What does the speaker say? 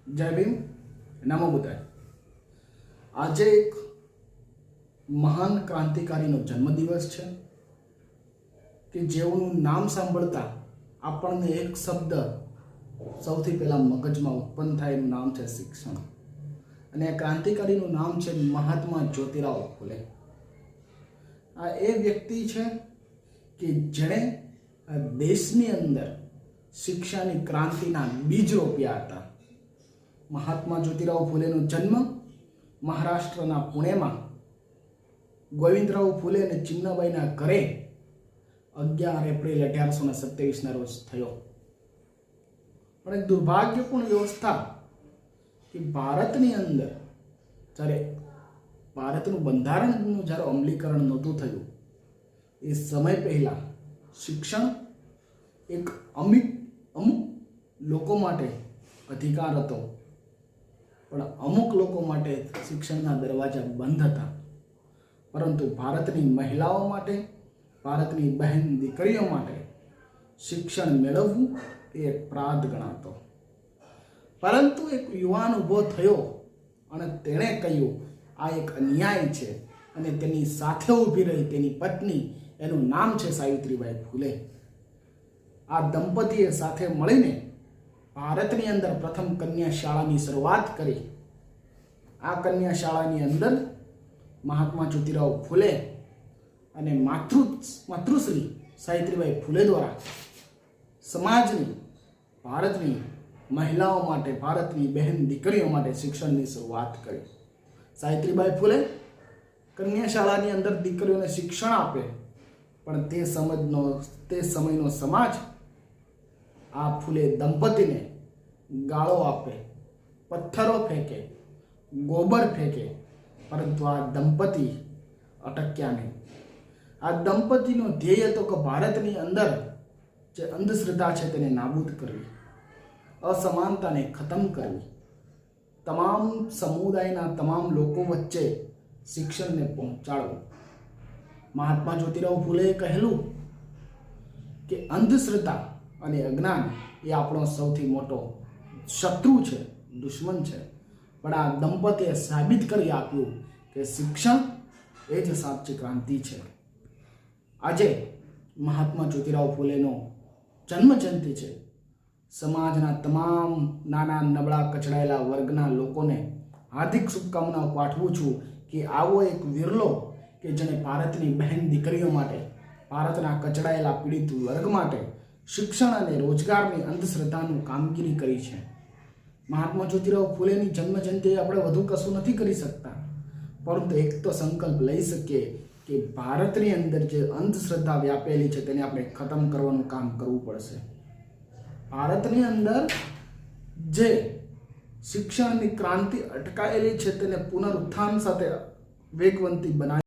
જય ભીમ, નમો બુદ્ધાય। આજે એક મહાન ક્રાંતિકારીનો જન્મદિવસ છે કે જેઓનું નામ સાંભળતા આપણને એક શબ્દ સૌથી પહેલા મગજમાં ઉત્પન્ન થાય, એનું નામ છે શિક્ષણ। અને આ ક્રાંતિકારીનું નામ છે મહાત્મા જ્યોતિરાવ ફૂલે। આ એ વ્યક્તિ છે કે જેણે દેશની અંદર શિક્ષાની ક્રાંતિના બીજ રોપ્યા હતા। મહાત્મા જ્યોતિરાવ ફૂલેનો જન્મ મહારાષ્ટ્રના પુણેમાં ગોવિંદરાવ ફૂલે અને ચિમનાબાઈના ઘરે 11 એપ્રિલ 1827ના રોજ થયો। પણ એક દુર્ભાગ્યપૂર્ણ વ્યવસ્થા કે ભારતની અંદર જ્યારે ભારતનું બંધારણનું જ્યારે અમલીકરણ નહોતું થયું એ સમય પહેલાં શિક્ષણ એક અમુક લોકો માટે અધિકાર હતો, પણ અમુક લોકો માટે શિક્ષણના દરવાજા બંધ હતા। પરંતુ ભારતની મહિલાઓ માટે, ભારતની બહેન દીકરીઓ માટે શિક્ષણ મેળવવું એ એક અપરાધ ગણાતો। પરંતુ એક યુવાન ઊભો થયો અને તેણે કહ્યું આ એક અન્યાય છે, અને તેની સાથે ઊભી રહી તેની પત્ની, એનું નામ છે સાવિત્રીબાઈ ફૂલે। આ દંપતીએ સાથે મળીને ભારતની અંદર પ્રથમ કન્યા શાળાની શરૂઆત કરી। આ કન્યા શાળાની અંદર મહાત્મા જ્યોતિરાવ ફૂલે અને માતૃશ્રી સાવિત્રીબાઈ ફૂલે દ્વારા સમાજની, ભારતની મહિલાઓ માટે, ભારતની બહેન દીકરીઓ માટે શિક્ષણની શરૂઆત કરી। સાવિત્રીબાઈ ફૂલે કન્યા શાળાની અંદર દીકરીઓને શિક્ષણ આપે, પણ તે સમયનો સમાજ આ ફૂલે દંપતીને ગાળો આપે, પથ્થરો ફેંકે, ગોબર ફેંકે, પરંતુ આ દંપતી અટક્યા નહીં। આ દંપતીનો ધ્યેય હતો કે ભારતની અંદર જે અંધશ્રદ્ધા છે તેને નાબૂદ કરવી, અસમાનતાને ખતમ કરવી, તમામ સમુદાયના તમામ લોકો વચ્ચે શિક્ષણને પહોંચાડવું। મહાત્મા જ્યોતિરાવ ફૂલેએ કહેલું કે અંધશ્રદ્ધા અને અજ્ઞાન એ આપણો સૌથી મોટો શત્રુ છે, દુશ્મન છે, પણ આ દંપતીએ સાબિત કરી આપ્યું કે શિક્ષણ એ જ સાચી ક્રાંતિ છે। આજે મહાત્મા જ્યોતિરાવ ફૂલેનો જન્મજયંતિ છે। સમાજના તમામ નાના નબળા કચડાયેલા વર્ગના લોકોને હાર્દિક શુભકામનાઓ પાઠવું છું કે આવો એક વિરલો કે જેણે ભારતની બહેન દીકરીઓ માટે, ભારતના કચડાયેલા પીડિત વર્ગ માટે શિક્ષણ અને રોજગારની અંધશ્રદ્ધાનું કામગીરી કરી છે। મહાત્મા જ્યોતિરાવ ફૂલેની જન્મજયંતિએ આપણે વધુ કશું નથી કરી શકતા, પરંતુ એક તો સંકલ્પ લઈ શકીએ કે ભારતની અંદર જે અંધશ્રદ્ધા વ્યાપેલી છે તેને આપણે ખતમ કરવાનું કામ કરવું પડશે। ભારતની અંદર જે શિક્ષણની ક્રાંતિ અટકાયેલી છે તેને પુનરુત્થાન સાથે વેગવંતી બનાવી